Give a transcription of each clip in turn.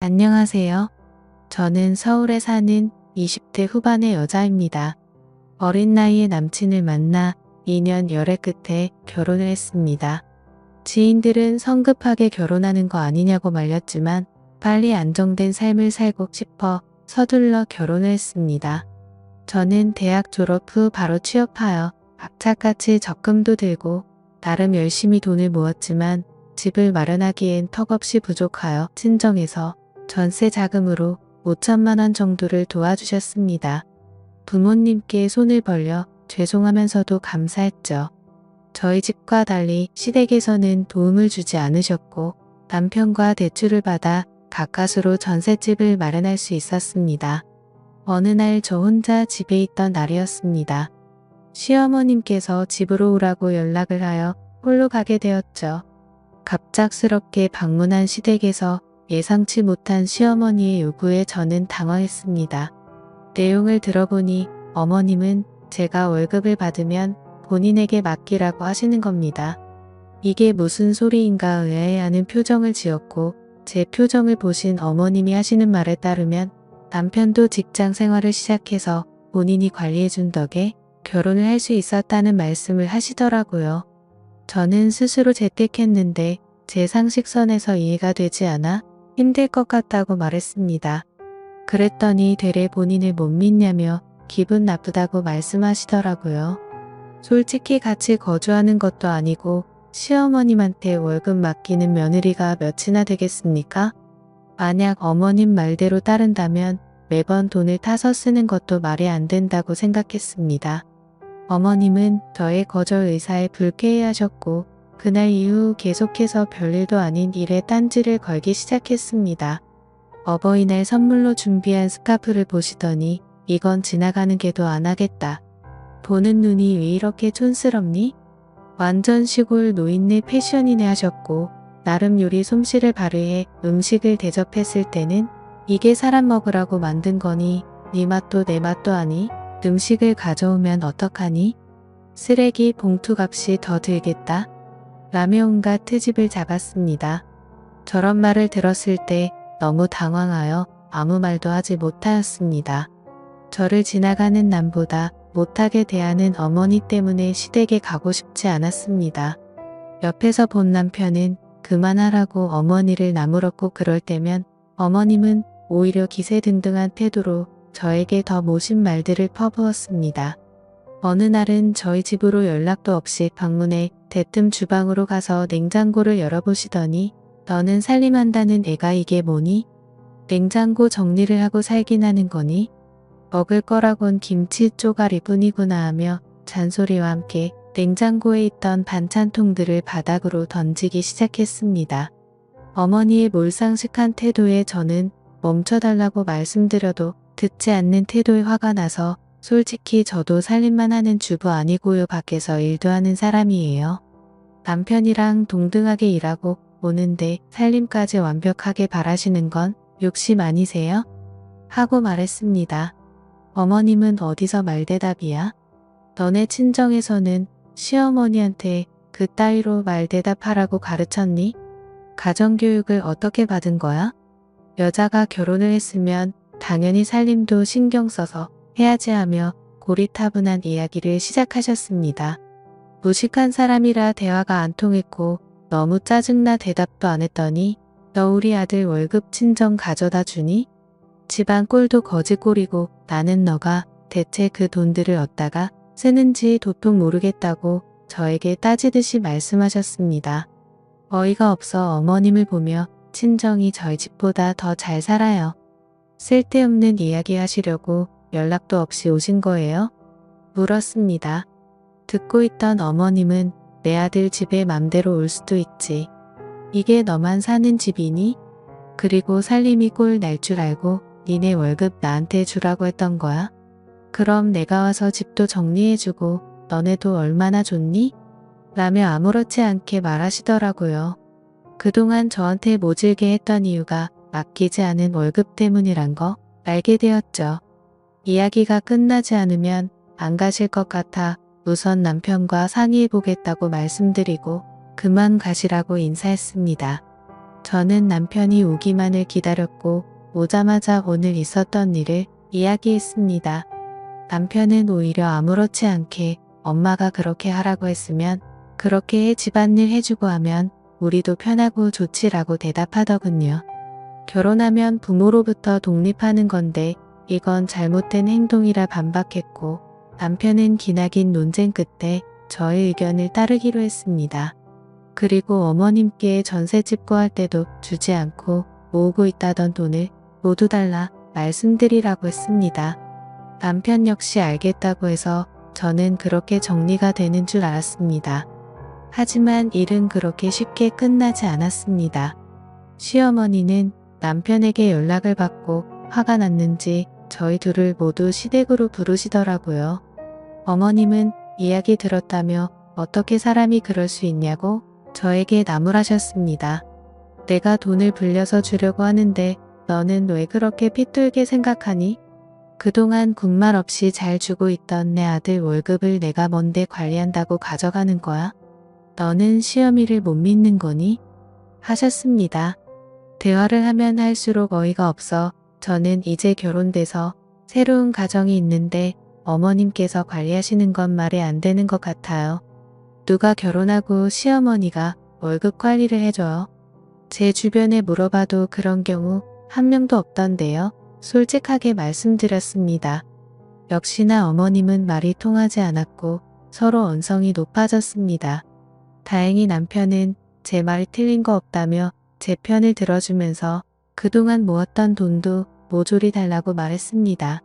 안녕하세요. 저는 서울에 사는 20대 후반의 여자입니다. 어린 나이에 남친을 만나 2년 열애 끝에 결혼을 했습니다. 지인들은 성급하게 결혼하는 거 아니냐고 말렸지만 빨리 안정된 삶을 살고 싶어 서둘러 결혼을 했습니다. 저는 대학 졸업 후 바로 취업하여 악착같이 적금도 들고 나름 열심히 돈을 모았지만 집을 마련하기엔 턱없이 부족하여 친정에서 전세 자금으로 5천만 원 정도를 도와주셨습니다. 부모님께 손을 벌려 죄송하면서도 감사했죠. 저희 집과 달리 시댁에서는 도움을 주지 않으셨고 남편과 대출을 받아 가까스로 전셋집을 마련할 수 있었습니다. 어느 날 저 혼자 집에 있던 날이었습니다. 시어머님께서 집으로 오라고 연락을 하여 홀로 가게 되었죠. 갑작스럽게 방문한 시댁에서 예상치 못한 시어머니의 요구에 저는 당황했습니다. 내용을 들어보니 어머님은 제가 월급을 받으면 본인에게 맡기라고 하시는 겁니다. 이게 무슨 소리인가 의아해하는 표정을 지었고 제 표정을 보신 어머님이 하시는 말에 따르면 남편도 직장 생활을 시작해서 본인이 관리해준 덕에 결혼을 할 수 있었다는 말씀을 하시더라고요. 저는 스스로 재택했는데 제 상식선에서 이해가 되지 않아 힘들 것 같다고 말했습니다. 그랬더니 되레 본인을 못 믿냐며 기분 나쁘다고 말씀하시더라고요. 솔직히 같이 거주하는 것도 아니고 시어머님한테 월급 맡기는 며느리가 몇이나 되겠습니까? 만약 어머님 말대로 따른다면 매번 돈을 타서 쓰는 것도 말이 안 된다고 생각했습니다. 어머님은 저의 거절 의사에 불쾌해하셨고 그날 이후 계속해서 별일도 아닌 일에 딴지를 걸기 시작했습니다. 어버이날 선물로 준비한 스카프를 보시더니 이건 지나가는 게도 안 하겠다. 보는 눈이 왜 이렇게 촌스럽니? 완전 시골 노인네 패션이네 하셨고 나름 요리 솜씨를 발휘해 음식을 대접했을 때는 이게 사람 먹으라고 만든 거니 네 맛도 내 맛도 아니 음식을 가져오면 어떡하니? 쓰레기 봉투 값이 더 들겠다. 라며 온갖 트집을 잡았습니다. 저런 말을 들었을 때 너무 당황하여 아무 말도 하지 못하였습니다. 저를 지나가는 남보다 못하게 대하는 어머니 때문에 시댁에 가고 싶지 않았습니다. 옆에서 본 남편은 그만하라고 어머니를 나무랐고 그럴 때면 어머님은 오히려 기세등등한 태도로 저에게 더 모신 말들을 퍼부었습니다. 어느 날은 저희 집으로 연락도 없이 방문해 대뜸 주방으로 가서 냉장고를 열어보시더니 너는 살림한다는 애가 이게 뭐니? 냉장고 정리를 하고 살긴 하는 거니? 먹을 거라곤 김치 쪼가리 뿐이구나 하며 잔소리와 함께 냉장고에 있던 반찬통들을 바닥으로 던지기 시작했습니다. 어머니의 몰상식한 태도에 저는 멈춰달라고 말씀드려도 듣지 않는 태도에 화가 나서 솔직히 저도 살림만 하는 주부 아니고요. 밖에서 일도 하는 사람이에요. 남편이랑 동등하게 일하고 오는데 살림까지 완벽하게 바라시는 건 욕심 아니세요? 하고 말했습니다. 어머님은 어디서 말대답이야? 너네 친정에서는 시어머니한테 그 따위로 말대답하라고 가르쳤니? 가정교육을 어떻게 받은 거야? 여자가 결혼을 했으면 당연히 살림도 신경 써서 해야지 하며 고리타분한 이야기를 시작하셨습니다. 무식한 사람이라 대화가 안 통했고 너무 짜증나 대답도 안 했더니 너 우리 아들 월급 친정 가져다 주니? 집안 꼴도 거지 꼴이고 나는 너가 대체 그 돈들을 얻다가 쓰는지 도통 모르겠다고 저에게 따지듯이 말씀하셨습니다. 어이가 없어 어머님을 보며 친정이 저희 집보다 더 잘 살아요. 쓸데없는 이야기 하시려고 연락도 없이 오신 거예요? 물었습니다. 듣고 있던 어머님은 내 아들 집에 맘대로 올 수도 있지. 이게 너만 사는 집이니? 그리고 살림이 꼴 날 줄 알고 니네 월급 나한테 주라고 했던 거야? 그럼 내가 와서 집도 정리해주고 너네도 얼마나 좋니? 라며 아무렇지 않게 말하시더라고요. 그동안 저한테 모질게 했던 이유가 맡기지 않은 월급 때문이란 거 알게 되었죠. 이야기가 끝나지 않으면 안 가실 것 같아 우선 남편과 상의해보겠다고 말씀드리고 그만 가시라고 인사했습니다. 저는 남편이 오기만을 기다렸고 오자마자 오늘 있었던 일을 이야기했습니다. 남편은 오히려 아무렇지 않게 엄마가 그렇게 하라고 했으면 그렇게 해 집안일 해주고 하면 우리도 편하고 좋지라고 대답하더군요. 결혼하면 부모로부터 독립하는 건데 이건 잘못된 행동이라 반박했고 남편은 기나긴 논쟁 끝에 저의 의견을 따르기로 했습니다. 그리고 어머님께 전세 집구할 때도 주지 않고 모으고 있다던 돈을 모두 달라 말씀드리라고 했습니다. 남편 역시 알겠다고 해서 저는 그렇게 정리가 되는 줄 알았습니다. 하지만 일은 그렇게 쉽게 끝나지 않았습니다. 시어머니는 남편에게 연락을 받고 화가 났는지 저희 둘을 모두 시댁으로 부르시더라고요. 어머님은 이야기 들었다며 어떻게 사람이 그럴 수 있냐고 저에게 나무라셨습니다. 내가 돈을 불려서 주려고 하는데 너는 왜 그렇게 삐뚤게 생각하니? 그동안 군말 없이 잘 주고 있던 내 아들 월급을 내가 뭔데 관리한다고 가져가는 거야? 너는 시어미를 못 믿는 거니? 하셨습니다. 대화를 하면 할수록 어이가 없어 저는 이제 결혼돼서 새로운 가정이 있는데 어머님께서 관리하시는 건 말이 안 되는 것 같아요. 누가 결혼하고 시어머니가 월급 관리를 해줘요? 제 주변에 물어봐도 그런 경우 한 명도 없던데요. 솔직하게 말씀드렸습니다. 역시나 어머님은 말이 통하지 않았고 서로 언성이 높아졌습니다. 다행히 남편은 제 말이 틀린 거 없다며 제 편을 들어주면서 그동안 모았던 돈도 모조리 달라고 말했습니다.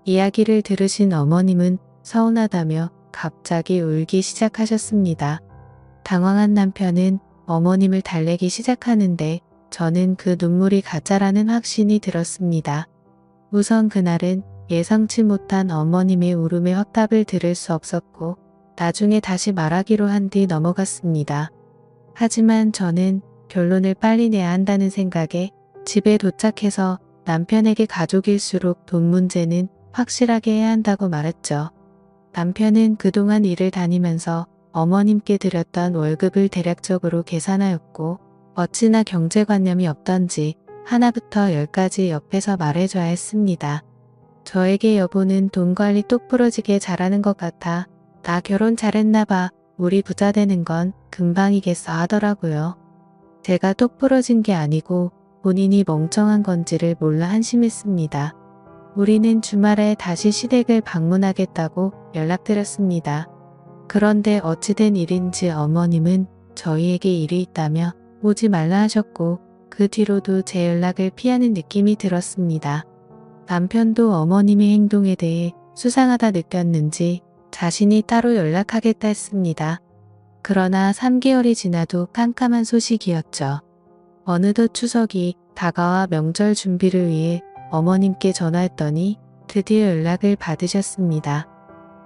이야기를 들으신 어머님은 서운하다며 갑자기 울기 시작하셨습니다. 당황한 남편은 어머님을 달래기 시작하는데 저는 그 눈물이 가짜라는 확신이 들었습니다. 우선 그날은 예상치 못한 어머님의 울음에 확답을 들을 수 없었고 나중에 다시 말하기로 한 뒤 넘어갔습니다. 하지만 저는 결론을 빨리 내야 한다는 생각에 집에 도착해서 남편에게 가족일수록 돈 문제는 확실하게 해야 한다고 말했죠. 남편은 그동안 일을 다니면서 어머님께 드렸던 월급을 대략적으로 계산하였고 어찌나 경제관념이 없던지 하나부터 열까지 옆에서 말해줘야 했습니다. 저에게 여보는 돈 관리 똑부러지게 잘하는 것 같아. 나 결혼 잘했나 봐. 우리 부자 되는 건 금방이겠어 하더라고요. 제가 똑부러진 게 아니고 본인이 멍청한 건지를 몰라 한심했습니다. 우리는 주말에 다시 시댁을 방문하겠다고 연락드렸습니다. 그런데 어찌된 일인지 어머님은 저희에게 일이 있다며 오지 말라 하셨고 그 뒤로도 제 연락을 피하는 느낌이 들었습니다. 남편도 어머님의 행동에 대해 수상하다 느꼈는지 자신이 따로 연락하겠다 했습니다. 그러나 3개월이 지나도 깜깜한 소식이었죠. 어느덧 추석이 다가와 명절 준비를 위해 어머님께 전화했더니 드디어 연락을 받으셨습니다.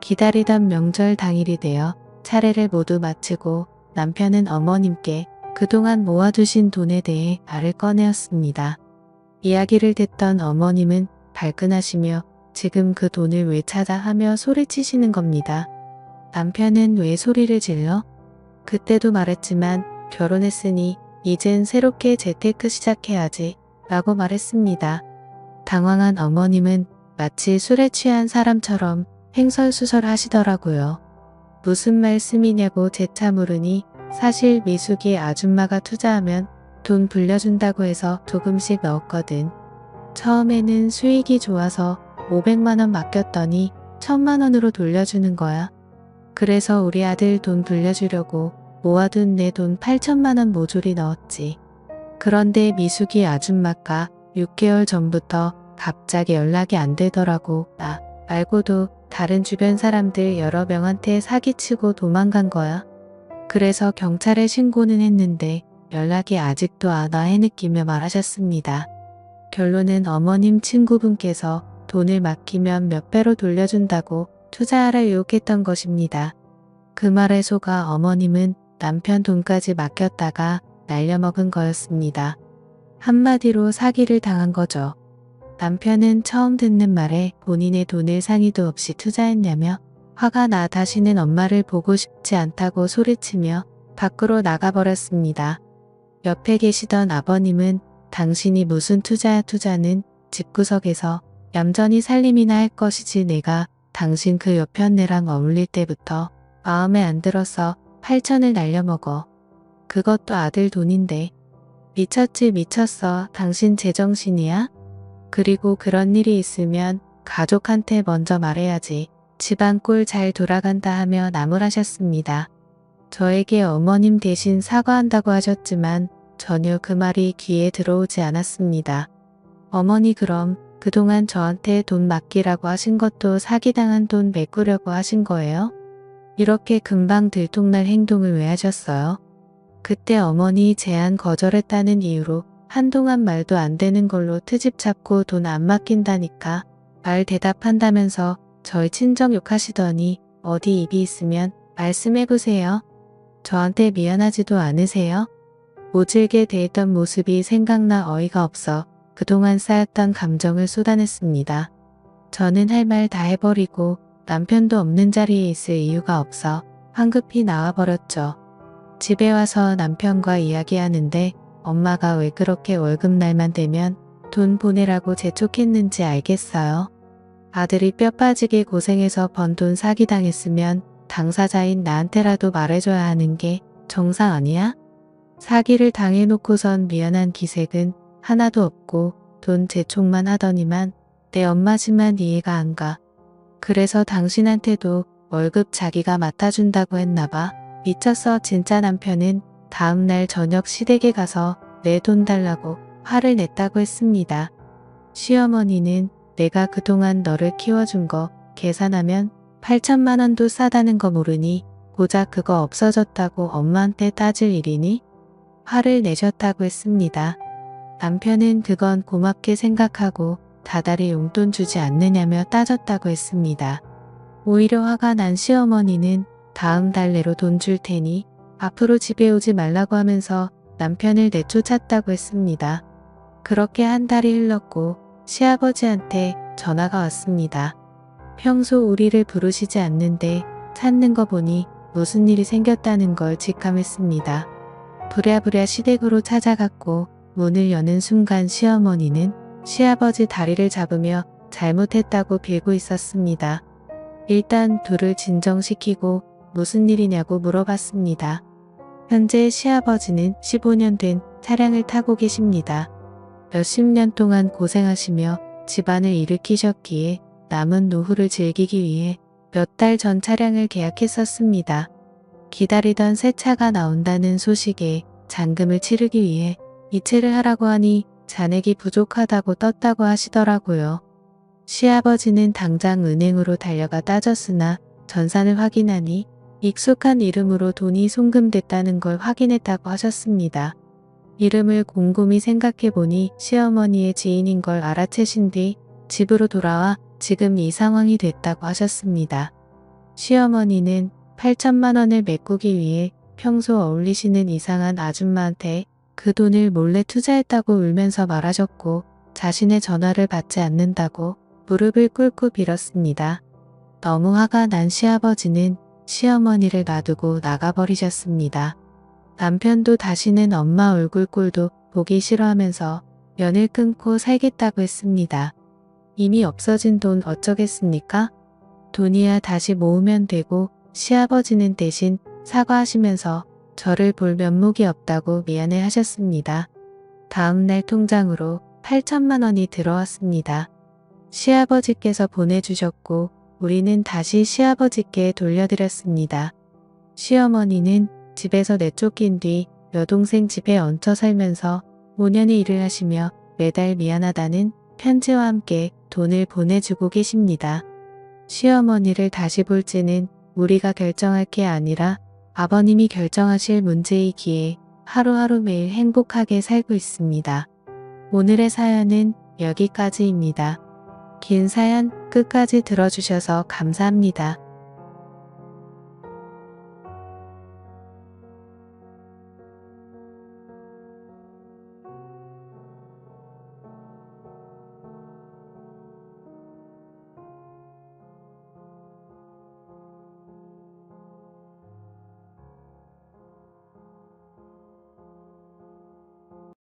기다리던 명절 당일이 되어 차례를 모두 마치고 남편은 어머님께 그동안 모아두신 돈에 대해 말을 꺼내었습니다. 이야기를 듣던 어머님은 발끈하시며 지금 그 돈을 왜 찾아 하며 소리치시는 겁니다. 남편은 왜 소리를 질러? 그때도 말했지만 결혼했으니 이젠 새롭게 재테크 시작해야지 라고 말했습니다. 당황한 어머님은 마치 술에 취한 사람처럼 횡설수설 하시더라고요. 무슨 말씀이냐고 재차 물으니 사실 미숙이 아줌마가 투자하면 돈 불려준다고 해서 조금씩 넣었거든. 처음에는 수익이 좋아서 500만원 맡겼더니 1000만원으로 돌려주는 거야. 그래서 우리 아들 돈 불려주려고 모아둔 내 돈 8천만원 모조리 넣었지. 그런데 미숙이 아줌마가 6개월 전부터 갑자기 연락이 안 되더라고. 나 말고도 다른 주변 사람들 여러 명한테 사기치고 도망간 거야. 그래서 경찰에 신고는 했는데 연락이 아직도 안 와 해느끼며 말하셨습니다. 결론은 어머님 친구분께서 돈을 맡기면 몇 배로 돌려준다고 투자하라 유혹했던 것입니다. 그 말에 속아 어머님은 남편 돈까지 맡겼다가 날려먹은 거였습니다. 한마디로 사기를 당한 거죠. 남편은 처음 듣는 말에 본인의 돈을 상의도 없이 투자했냐며 화가 나 다시는 엄마를 보고 싶지 않다고 소리치며 밖으로 나가버렸습니다. 옆에 계시던 아버님은 당신이 무슨 투자야 투자는 집구석에서 얌전히 살림이나 할 것이지 내가 당신 그 여편네랑 어울릴 때부터 마음에 안 들어서 8천을 날려먹어. 그것도 아들 돈인데. 미쳤지 미쳤어. 당신 제정신이야? 그리고 그런 일이 있으면 가족한테 먼저 말해야지. 집안 꼴 잘 돌아간다 하며 나무라셨습니다. 저에게 어머님 대신 사과한다고 하셨지만 전혀 그 말이 귀에 들어오지 않았습니다. 어머니 그럼 그동안 저한테 돈 맡기라고 하신 것도 사기당한 돈 메꾸려고 하신 거예요? 이렇게 금방 들통날 행동을 왜 하셨어요? 그때 어머니 제안 거절했다는 이유로 한동안 말도 안 되는 걸로 트집 잡고 돈 안 맡긴다니까 말 대답한다면서 저희 친정 욕하시더니 어디 입이 있으면 말씀해보세요. 저한테 미안하지도 않으세요? 모질게 대했던 모습이 생각나 어이가 없어 그동안 쌓였던 감정을 쏟아냈습니다. 저는 할 말 다 해버리고 남편도 없는 자리에 있을 이유가 없어 황급히 나와버렸죠. 집에 와서 남편과 이야기하는데 엄마가 왜 그렇게 월급날만 되면 돈 보내라고 재촉했는지 알겠어요. 아들이 뼈 빠지게 고생해서 번 돈 사기당했으면 당사자인 나한테라도 말해줘야 하는 게 정상 아니야? 사기를 당해놓고선 미안한 기색은 하나도 없고 돈 재촉만 하더니만 내 엄마지만 이해가 안 가. 그래서 당신한테도 월급 자기가 맡아준다고 했나봐. 미쳤어. 진짜 남편은 다음날 저녁 시댁에 가서 내 돈 달라고 화를 냈다고 했습니다. 시어머니는 내가 그동안 너를 키워준 거 계산하면 8천만 원도 싸다는 거 모르니 고작 그거 없어졌다고 엄마한테 따질 일이니? 화를 내셨다고 했습니다. 남편은 그건 고맙게 생각하고 다달이 용돈 주지 않느냐며 따졌다고 했습니다. 오히려 화가 난 시어머니는 다음 달 내로 돈 줄 테니 앞으로 집에 오지 말라고 하면서 남편을 내쫓았다고 했습니다. 그렇게 한 달이 흘렀고 시아버지한테 전화가 왔습니다. 평소 우리를 부르시지 않는데 찾는 거 보니 무슨 일이 생겼다는 걸 직감했습니다. 부랴부랴 시댁으로 찾아갔고 문을 여는 순간 시어머니는 시아버지 다리를 잡으며 잘못했다고 빌고 있었습니다. 일단 둘을 진정시키고 무슨 일이냐고 물어봤습니다. 현재 시아버지는 15년 된 차량을 타고 계십니다. 몇십 년 동안 고생하시며 집안을 일으키셨기에 남은 노후를 즐기기 위해 몇 달 전 차량을 계약했었습니다. 기다리던 새 차가 나온다는 소식에 잔금을 치르기 위해 이체를 하라고 하니 잔액이 부족하다고 떴다고 하시더라고요. 시아버지는 당장 은행으로 달려가 따졌으나 전산을 확인하니 익숙한 이름으로 돈이 송금됐다는 걸 확인했다고 하셨습니다. 이름을 곰곰이 생각해보니 시어머니의 지인인 걸 알아채신 뒤 집으로 돌아와 지금 이 상황이 됐다고 하셨습니다. 시어머니는 8천만 원을 메꾸기 위해 평소 어울리시는 이상한 아줌마한테 그 돈을 몰래 투자했다고 울면서 말하셨고 자신의 전화를 받지 않는다고 무릎을 꿇고 빌었습니다. 너무 화가 난 시아버지는 시어머니를 놔두고 나가버리셨습니다. 남편도 다시는 엄마 얼굴 꼴도 보기 싫어하면서 연을 끊고 살겠다고 했습니다. 이미 없어진 돈 어쩌겠습니까? 돈이야 다시 모으면 되고 시아버지는 대신 사과하시면서 저를 볼 면목이 없다고 미안해 하셨습니다. 다음날 통장으로 8천만 원이 들어왔습니다. 시아버지께서 보내주셨고 우리는 다시 시아버지께 돌려드렸습니다. 시어머니는 집에서 내쫓긴 뒤 여동생 집에 얹혀 살면서 5년의 일을 하시며 매달 미안하다는 편지와 함께 돈을 보내주고 계십니다. 시어머니를 다시 볼지는 우리가 결정할 게 아니라 아버님이 결정하실 문제이기에 하루하루 매일 행복하게 살고 있습니다. 오늘의 사연은 여기까지입니다. 긴 사연 끝까지 들어주셔서 감사합니다.